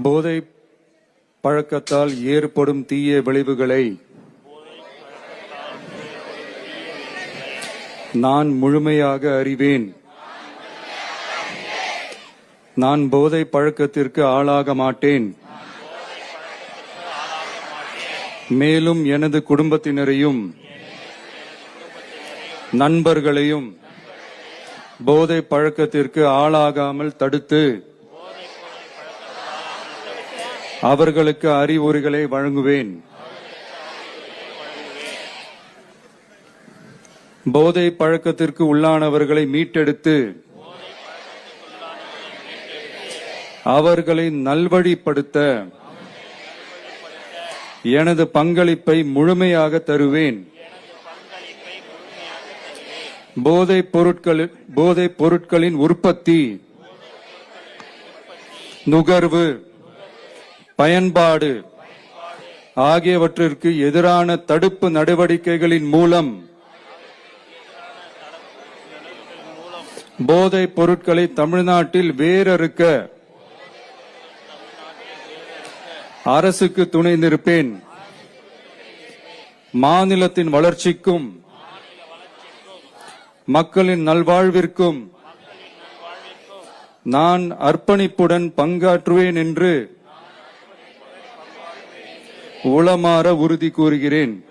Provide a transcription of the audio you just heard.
போதை பழக்கத்தால் ஏற்படும் தீய விளைவுகளை நான் முழுமையாக அறிவேன். நான் போதை பழக்கத்திற்கு ஆளாக மாட்டேன். மேலும் எனது குடும்பத்தினரையும் நண்பர்களையும் போதை பழக்கத்திற்கு ஆளாகாமல் தடுத்து அவர்களுக்கு அறிவுரைகளை வழங்குவேன். போதை பழக்கத்திற்கு உள்ளானவர்களை மீட்டெடுத்து அவர்களை நல்வழிப்படுத்த எனது பங்களிப்பை முழுமையாக தருவேன். போதைப் பொருட்களின் உற்பத்தி, நுகர்வு, பயன்பாடு ஆகியவற்றிற்கு எதிரான தடுப்பு நடவடிக்கைகளின் மூலம் போதைப் பொருட்களை தமிழ்நாட்டில் வேரறுக்க அரசுக்கு துணை நிற்பேன். மாநிலத்தின் வளர்ச்சிக்கும் மக்களின் நல்வாழ்விற்கும் நான் அர்ப்பணிப்புடன் பங்காற்றுவேன் என்று உளமாற உறுதி கூறுகிறேன்.